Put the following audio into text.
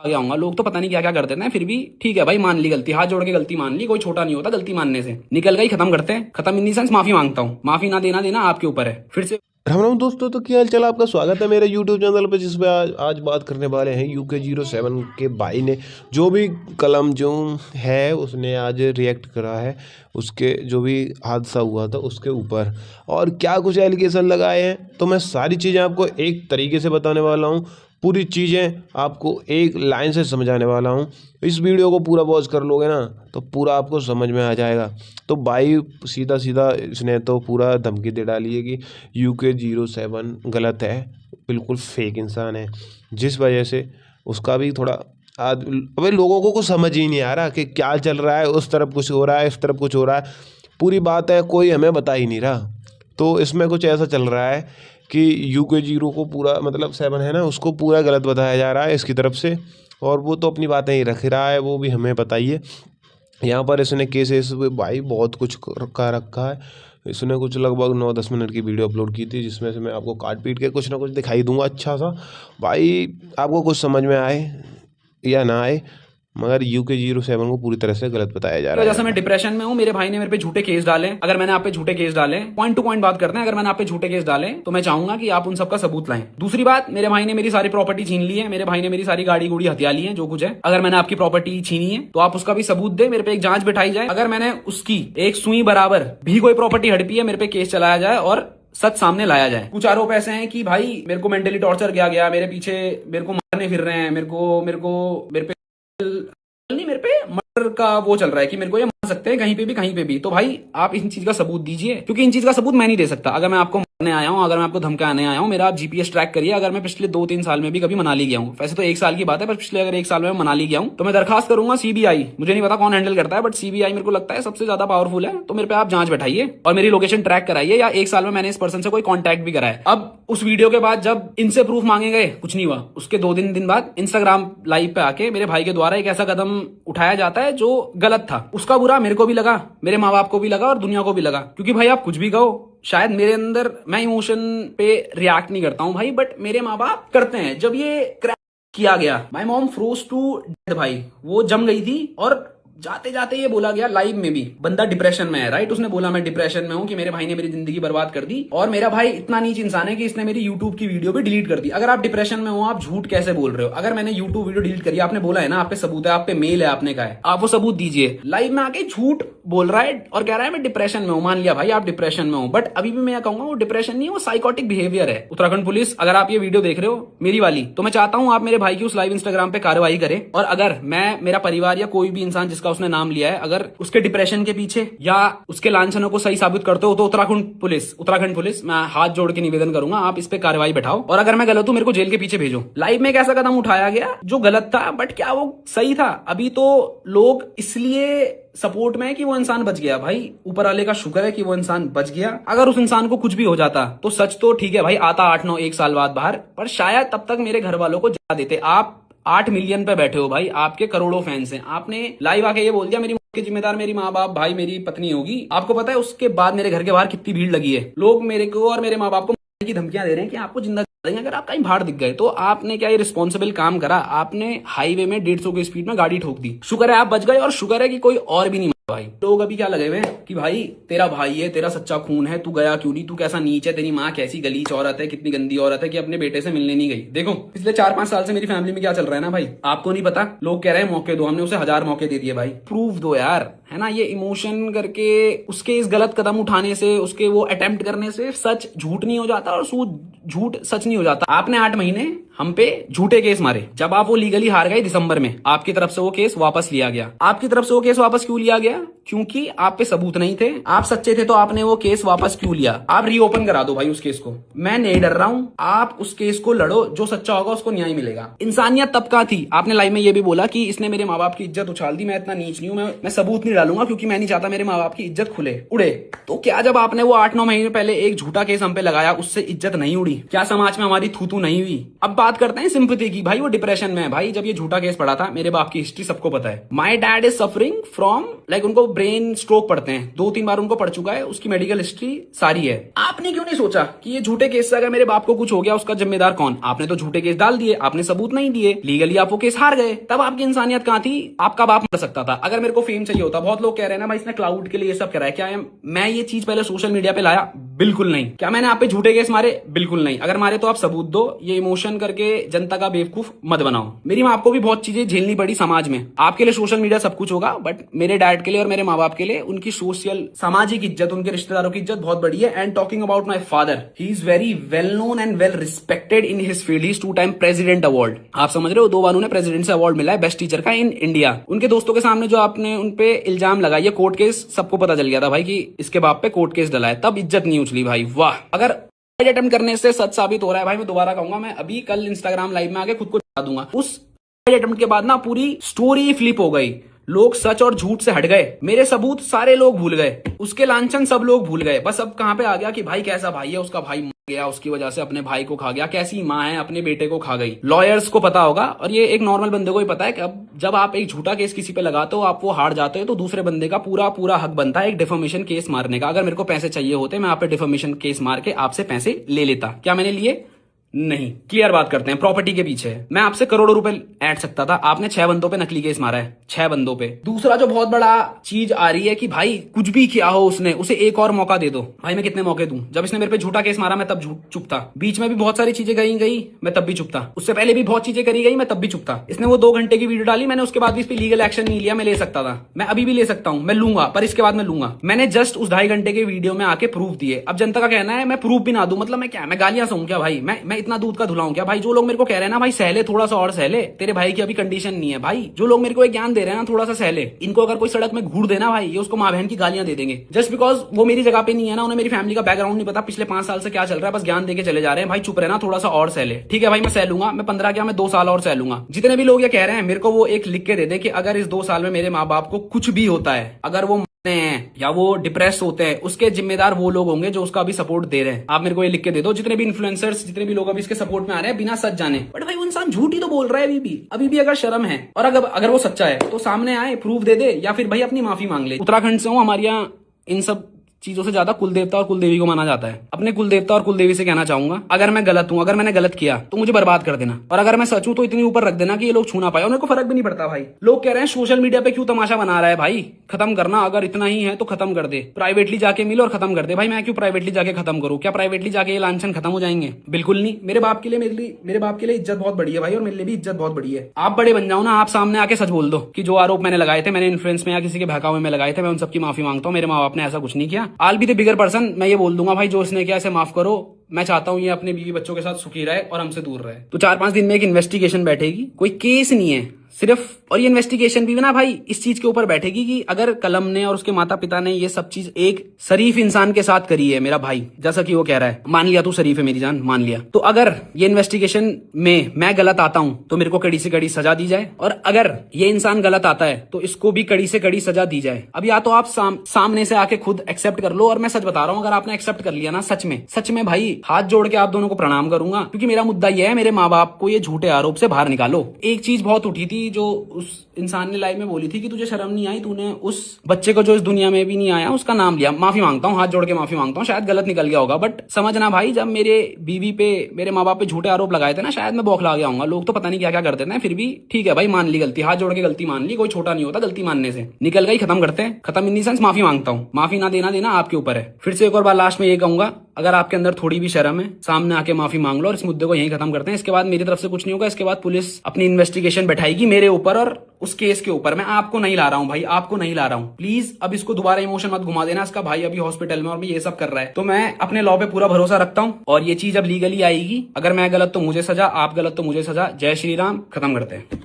आगे आऊंगा। लोग तो पता नहीं क्या क्या कर देते हैं, फिर भी ठीक है भाई, मान ली गलती, हाथ जोड़ के गलती मान ली, कोई छोटा नहीं होता गलती मानने से। निकल गई, खत्म करते हैं, खत्म इन दी सेंस माफी मांगता हूँ, माफी ना देना देना आपके ऊपर है। फिर से राम राम दोस्तों, तो क्या हाल चाल, आपका स्वागत है मेरे YouTube चैनल पे, जिसमें आज बात करने वाले हैं UK07 के भाई ने जो भी कलम जो है उसने आज रिएक्ट करा है उसके जो भी हादसा हुआ था उसके ऊपर, और क्या कुछ एलिगेशन लगाए हैं। तो मैं सारी चीज़ें आपको एक तरीके से बताने वाला हूँ, पूरी चीज़ें आपको एक लाइन से समझाने वाला हूँ। इस वीडियो को पूरा वॉच कर लोगे ना तो पूरा आपको समझ में आ जाएगा। तो भाई सीधा सीधा इसने तो पूरा धमकी दे डाली है कि UK07 गलत है, बिल्कुल फेक इंसान है, जिस वजह से उसका भी थोड़ा अबे लोगों को कुछ समझ ही नहीं आ रहा कि क्या चल रहा है। उस तरफ कुछ हो रहा है, इस तरफ कुछ हो रहा है, पूरी बात है कोई हमें बता ही नहीं रहा। तो इसमें कुछ ऐसा चल रहा है कि UK0 को पूरा मतलब 7 है ना, उसको पूरा गलत बताया जा रहा है इसकी तरफ से, और वो तो अपनी बातें ही रख रहा है, वो भी हमें बताइए। यहाँ पर इसने केसेस भाई बहुत कुछ का रखा है। इसने कुछ लगभग 9-10 मिनट की वीडियो अपलोड की थी, जिसमें से मैं आपको काट पीट के कुछ ना कुछ दिखाई दूंगा अच्छा सा। भाई आपको कुछ समझ में आए या ना आए, मगर UK07 को पूरी तरह से गलत बताया जा रहा है। वजह से मैं डिप्रेशन में हूँ। मेरे भाई ने मेरे पे झूठे केस डाले। अगर मैंने आप पे झूठे केस डाले, पॉइंट टू पॉइंट बात करते हैं, अगर मैंने आप पे झूठे केस डाले तो मैं चाहूंगा कि आप उन सबका सबूत लाएं। दूसरी बात, मेरे भाई ने मेरी सारी प्रॉपर्टी छीन ली है, मेरे भाई ने मेरी सारी गाड़ी गुड़ी हथिया ली है, जो कुछ है। अगर मैंने आपकी प्रॉपर्टी छीनी है तो आप उसका भी सबूत दे, मेरे पे एक जांच बिठाई जाए। अगर मैंने उसकी एक सुई बराबर भी कोई प्रॉपर्टी हड़पी है, मेरे पे केस चलाया जाए और सच सामने लाया जाए। कुछ आरोप ऐसे हैं कि भाई मेरे को मेंटली टॉर्चर किया गया, मेरे पीछे मेरे को मारने फिर रहे हैं, मेरे पे नहीं, मेरे पे मर्डर का वो चल रहा है कि मेरे को ये मार सकते हैं कहीं पे भी। तो भाई आप इन चीज का सबूत दीजिए, क्योंकि इन चीज का सबूत मैं नहीं दे सकता। अगर मैं आपको मारने आया हूं, अगर मैं आपको धमकाने आया हूं, मेरा आप GPS ट्रैक करिए। अगर मैं पिछले 2-3 साल में भी कभी मनाली गया हूं, वैसे तो 1 साल की बात है, पर पिछले अगर 1 साल में मनाली गया हूं तो मैं दरखास्त करूंगा CBI, मुझे नहीं पता कौन हैंडल करता है, बट CBI मेरे को लगता है सबसे ज्यादा पावरफुल है। तो मेरे पे आप जांच बैठाइए और मेरी लोकेशन ट्रैक कराइए, या 1 साल में मैंने इस पर्सन से कोई कॉन्टैक्ट भी करा है। अब उस वीडियो के बाद जब इनसे प्रूफ मांगे गए, कुछ नहीं हुआ, उसके 2 दिन बाद Instagram लाइव पे आके मेरे भाई के द्वारा एक ऐसा कदम उठाया जाता है जो गलत था। उसका बुरा मेरे को भी लगा, मेरे माँ बाप को भी लगा और दुनिया को भी लगा। क्योंकि भाई आप कुछ भी कहो, शायद मेरे अंदर, मैं इमोशन पे रिएक्ट नहीं करता हूं भाई, बट मेरे माँ बाप करते हैं। जब ये क्रैक किया गया, my mom froze to dead भाई, वो जम गई थी। और जाते जाते ये बोला गया लाइव में भी, बंदा डिप्रेशन में है, राइट, उसने बोला मैं डिप्रेशन में हूं कि मेरे भाई ने मेरी जिंदगी बर्बाद कर दी। और मेरा भाई इतना नीच इंसान है कि इसने मेरी यूट्यूब की वीडियो भी डिलीट कर दी। अगर आप डिप्रेशन में हो, आप झूठ कैसे बोल रहे हो? अगर मैंने यूट्यूब वीडियो डिलीट करी, आपने बोला है ना, आप पे सबूत है, आप पे मेल है, आपने कहा है, आप वो सबूत दीजिए। लाइव में आके झूठ बोल रहा है और कह रहा है मैं डिप्रेशन में हूं। मान लिया भाई आप डिप्रेशन में हो, बट अभी भी मैं कहूंगा वो डिप्रेशन नहीं है, वो साइकोटिक बिहेवियर है। उत्तराखंड पुलिस, अगर आप ये वीडियो देख रहे हो मेरी वाली, तो मैं चाहता हूं आप मेरे भाई की उस लाइव इंस्टाग्राम पे कार्रवाई करें। और अगर मैं, मेरा परिवार या कोई भी इंसान जिसका उसने नाम लिया है, अगर उसके डिप्रेशन के पीछे या उसके लांछनों को सही साबित करते हो, तो उत्तराखंड पुलिस मैं हाथ जोड़ के निवेदन करूंगा, आप इस पे कार्रवाई बैठाओ। और अगर मैं गलत हूं, मेरे को जेल के पीछे भेजो। लाइव में एक ऐसा कदम उठाया गया जो गलत था, बट क्या वो सही था? अभी तो लोग इसलिए सपोर्ट में है कि वो इंसान बच गया। भाई ऊपर वाले का शुक्र है कि वो इंसान बच गया। अगर उस इंसान को कुछ भी हो जाता तो सच तो ठीक है भाई, आता 8-9 साल बाद बाहर, पर शायद तब तक मेरे घर वालों को जला देते। आप 8 मिलियन पे बैठे हो भाई, आपके करोड़ों फैंस हैं, आपने लाइव आके ये बोल दिया मेरी के जिम्मेदार मेरी माँ बाप, भाई मेरी पत्नी होगी। आपको पता है उसके बाद मेरे घर के बाहर कितनी भीड़ लगी है? लोग मेरे को और मेरे माँ बाप को मारने की धमकियां दे रहे हैं कि आपको जिंदा देंगे अगर आप कहीं बाहर दिख गए। तो आपने क्या ये रिस्पॉन्सिबल काम करा? आपने हाईवे में 150 की स्पीड में गाड़ी ठोक दी। शुक्र है आप बच गए, और शुक्र है कि कोई और भी नहीं मरा। भाई लोग अभी क्या लगे हुए हैं कि भाई तेरा भाई है, तेरा सच्चा खून है, तू गया क्यों नहीं, तू कैसा नीच है, तेरी माँ कैसी गलीच औरत है, कितनी गंदी औरत है कि अपने बेटे से मिलने नहीं गई। देखो पिछले 4-5 साल से मेरी फैमिली में क्या चल रहा है ना भाई, आपको नहीं पता। लोग कह रहे हैं मौके दो, हमने उसे 1000 मौके दे दिए। भाई प्रूफ दो यार, है ना? ये इमोशन करके उसके इस गलत कदम उठाने से, उसके वो अटेम्प्ट करने से सच झूठ नहीं हो जाता और झूठ सच नहीं हो जाता। आपने 8 महीने हम पे झूठे केस मारे। जब आप वो लीगली हार गए दिसंबर में, आपकी तरफ से वो केस वापस लिया गया। आपकी तरफ से वो केस वापस क्यों लिया गया? क्योंकि आप पे सबूत नहीं थे, आप सच्चे थे, तो आपने वो केस वापस क्यों लिया? आप रीओपन करा दो भाई उस केस को, मैं नहीं डर रहा हूं। आप उस केस को लड़ो, जो सच्चा होगा उसको न्याय मिलेगा। इंसानियत तब का थी। आपने लाइव में ये भी बोला कि इसने मेरे माँ बाप की इज्जत उछाल दी। मैं इतना नीच नहीं हूं, मैं सबूत नहीं डालूंगा, क्योंकि मैं नहीं चाहता मेरे माँ बाप की इज्जत खुले उड़े। तो क्या जब आपने वो 8-9 महीने पहले एक झूठा केस हम पे लगाया, उससे इज्जत नहीं उड़ी? क्या समाज में हमारी थू नहीं हुई? अब बात करते हैं सिंपैथी की। भाई वो डिप्रेशन में है। भाई जब ये झूठा केस पड़ा था, मेरे बाप की हिस्ट्री सबको पता है। My dad is suffering from, like उनको ब्रेन स्ट्रोक पढ़ते हैं, 2-3 बार उनको पढ़ चुका है, उसकी मेडिकल हिस्ट्री सारी है। आपने क्यों नहीं सोचा कि ये झूठे केस से अगर मेरे बाप को कुछ हो गया उसका जिम्मेदार कौन? आपने तो झूठे केस डाल दिए, आपने सबूत नहीं दिए, लीगली आप वो केस हार गए। तब आपकी इंसानियत कहां थी? आपका बाप मर सकता था। अगर मेरे को फेम चाहिए होता, बहुत लोग कह रहे हैं ना भाई इसने क्लाउड के लिए ये सब करा है, क्या मैं ये चीज पहले सोशल मीडिया पे लाया? बिल्कुल नहीं। क्या मैंने आप पे झूठे केस मारे? बिल्कुल नहीं। अगर मारे तो आप सबूत दो, ये इमोशन करके जनता का बेवकूफ मत बनाओ। मेरी माँ को भी बहुत चीजें झेलनी पड़ी समाज में। आपके लिए सोशल मीडिया सब कुछ होगा, बट मेरे डैड के लिए और मेरे माँ बाप के लिए उनकी सोशल सामाजिक इज्जत, उनके रिश्तेदारों की इज्जत बहुत बड़ी है। And talking about my father, he is very well known and well respected in his field. He is 2 time president award. आप समझ रहे हो, 2 बार उन्हें प्रेसिडेंट से अवार्ड मिला है बेस्ट टीचर का इन इंडिया। उनके दोस्तों के सामने जो आपने उनपे इल्जाम लगाया, कोर्ट केस, सबको पता चल गया था भाई कि इसके बाप पे कोर्ट केस डला है, तब इज्जत नहीं उछली भाई। वाह। अगर अटेम्प्ट करने से सच साबित हो रहा है भाई, मैं दोबारा कहूंगा, मैं अभी कल इंस्टाग्राम लाइव में आके खुद को दिखा दूंगा। उस अटेम्प्ट के बाद ना पूरी स्टोरी फ्लिप हो गई। लोग सच और झूठ से हट गए, मेरे सबूत सारे लोग भूल गए, उसके लांछन सब लोग भूल गए। बस अब कहां पे आ गया कि भाई कैसा भाई है, उसका भाई मर गया, उसकी वजह से अपने भाई को खा गया, कैसी माँ है अपने बेटे को खा गई। लॉयर्स को पता होगा, और ये एक नॉर्मल बंदे को ही पता है कि अब जब आप एक झूठा केस किसी पे लगाते हो, आप वो हार जाते हो, तो दूसरे बंदे का पूरा पूरा हक बनता है एक डिफॉर्मेशन केस मारने का। अगर मेरे को पैसे चाहिए होते, मैं आप पे डिफॉर्मेशन केस मार के आपसे पैसे ले लेता। क्या मैंने लिए? नहीं। क्लियर बात करते हैं, प्रॉपर्टी के पीछे मैं आपसे करोड़ों रुपए ऐड सकता था, आपने 6 बंदों पे नकली केस मारा है, 6 बंदों पे। दूसरा जो बहुत बड़ा चीज आ रही है कि भाई कुछ भी किया हो उसने, उसे एक और मौका दे दो। भाई मैं कितने मौके दूं? जब इसने मेरे पे झूठा केस मारा मैं तब चुप था, बीच में भी बहुत सारी चीजें गई मैं तब भी चुप था, उससे पहले भी बहुत चीजें करी गई मैं तब भी चुप था। इसने वो 2 घंटे की वीडियो डाली, मैंने उसके बाद भी इस पर लीगल एक्शन नहीं लिया। मैं ले सकता था, मैं अभी भी ले सकता हूं, मैं लूंगा, पर इसके बाद मैं लूंगा। मैंने जस्ट उस 2.5 घंटे के वीडियो में आके प्रूफ दिए। अब जनता का कहना है मैं प्रूफ भी ना दूं, मतलब मैं क्या, मैं गालियां सहूं क्या भाई? मैं इतना दूध का धुलाऊं क्या भाई? जो लोग मेरे को कह रहे हैं ना भाई सहले, थोड़ा सा और सहले, तेरे भाई की अभी कंडीशन नहीं है भाई, जो लोग मेरे को एक ज्ञान दे रहे हैं ना थोड़ा सा सहले, इनको अगर कोई सड़क में घूर देना भाई, ये उसको माँ बहन की गालियां दे देंगे। जस्ट बिकॉज वो मेरी जगह पे नहीं है ना, उन्हें मेरी फैमिली का बैकग्राउंड नहीं पता, पिछले 5 साल से क्या चल रहा है, बस ज्ञान देके चले जा रहे हैं। भाई चुप रहना, थोड़ा सा और सहले। ठीक है भाई, मैं सह लूंगा, मैं 15 क्या, मैं 2 साल और सह लूंगा। जितने भी लोग ये कह रहे हैं, मेरे को वो एक लिख के दे दे कि अगर इस 2 साल में मेरे माँ बाप को कुछ भी होता है, अगर वो हैं या वो डिप्रेस होते हैं, उसके जिम्मेदार वो लोग होंगे जो उसका अभी सपोर्ट दे रहे हैं। आप मेरे को ये लिख के दे दो, जितने भी इन्फ्लुएंसर्स, जितने भी लोग अभी इसके सपोर्ट में आ रहे हैं बिना सच जाने। बट भाई वो इंसान झूठ ही तो बोल रहा है अभी भी अगर शर्म है, और अगर वो सच्चा है तो सामने आए, प्रूफ दे दे, या फिर भाई अपनी माफी मांग ले। उत्तराखंड से हूँ, हमारे यहाँ इन सब चीजों से ज्यादा कुल देवता और कुल देवी को माना जाता है। अपने कुल देवता और कुल देवी से कहना चाहूंगा, अगर मैं गलत हूं, अगर मैंने गलत किया तो मुझे बर्बाद कर देना, और अगर मैं सच हूं तो इतनी ऊपर रख देना कि ये लोग छू ना पाए। और मेरे को फर्क भी नहीं पड़ता भाई। लोग कह रहे हैं सोशल मीडिया पे क्यों तमाशा बना रहा है भाई, खत्म करना, अगर इतना ही है तो खत्म कर दे, प्राइवेटली जाके मिलो और खत्म कर दे। भाई मैं क्यों प्राइवेटली जाके खत्म करूं? क्या प्राइवेटली जाके ये लांछन खत्म हो जाएंगे? बिल्कुल नहीं। मेरे बाप के लिए इज्जत बहुत बड़ी है भाई, और मेरे लिए भी इज्जत बहुत बड़ी है। आप बड़े बन जाओ ना, आप सामने आके सच बोल दो कि जो आरोप मैंने लगाए थे, मैंने इन्फ्लुएंस में या किसी के बहकावे में लगाए थे, मैं उन सबकी माफी मांगता हूँ। मेरे माँ बाप ने ऐसा कुछ नहीं किया। आल बी द बिगर पर्सन, मैं ये बोल दूंगा भाई जो इसने किया इसे माफ करो। मैं चाहता हूं ये अपने बीवी बच्चों के साथ सुखी रहे और हमसे दूर रहे। तो 4-5 दिन में एक इन्वेस्टिगेशन बैठेगी, कोई केस नहीं है सिर्फ, और ये इन्वेस्टिगेशन भी ना भाई इस चीज के ऊपर बैठेगी कि अगर कलम ने और उसके माता पिता ने ये सब चीज एक शरीफ इंसान के साथ करी है, मेरा भाई जैसा कि वो कह रहा है, मान लिया तू शरीफ है मेरी जान, मान लिया, तो अगर ये इन्वेस्टिगेशन में मैं गलत आता हूं तो मेरे को कड़ी से कड़ी सजा दी जाए, और अगर ये इंसान गलत आता है तो इसको भी कड़ी से कड़ी सजा दी जाए। अब या तो आप सामने से आके खुद एक्सेप्ट कर लो, और मैं सच बता रहा हूं, अगर आपने एक्सेप्ट कर लिया ना, सच में भाई हाथ जोड़ के आप दोनों को प्रणाम करूंगा, क्योंकि मेरा मुद्दा यह है, मेरे माँ बाप को ये झूठे आरोप से बाहर निकालो। एक चीज बहुत उठी थी जो उस इंसान ने लाइव में बोली थी कि तुझे शर्म नहीं आई, तूने उस बच्चे को जो इस दुनिया में भी नहीं आया उसका नाम लिया। माफी मांगता हूँ, हाथ जोड़ के माफी मांगता हूँ, शायद गलत निकल गया होगा, बट समझना भाई, जब मेरे बीवी पे, मेरे माँ बाप पे झूठे आरोप लगाए थे ना, शायद मैं बौखला गया हूँ। लोग तो पता नहीं क्या क्या करते थे, फिर भी ठीक है भाई, मान ली गलती, हाथ जोड़ के गलती मान ली, कोई छोटा नहीं होता गलती मानने से। निकल गई, खत्म करते हैं, खत्म इन दी सेंस माफी मांगता हूँ। माफी ना देना आपके ऊपर है। फिर से एक और बार लास्ट में ये कहूंगा, अगर आपके अंदर थोड़ी भी शर्म है, सामने आके माफी मांग लो, और इस मुद्दे को यहीं खत्म करते हैं। इसके बाद मेरी तरफ से कुछ नहीं होगा। इसके बाद पुलिस अपनी इन्वेस्टिगेशन बैठाएगी मेरे ऊपर और उस केस के ऊपर। मैं आपको नहीं ला रहा हूं भाई, आपको नहीं ला रहा हूं। प्लीज अब इसको दोबारा इमोशन मत घुमा देना। इसका भाई अभी हॉस्पिटल में और ये सब कर रहा है, तो मैं अपने लॉ पे पूरा भरोसा रखता हूं, और ये चीज अब लीगली आएगी। अगर मैं गलत तो मुझे सजा, आप गलत तो मुझे सजा। जय श्री राम, खत्म करते हैं।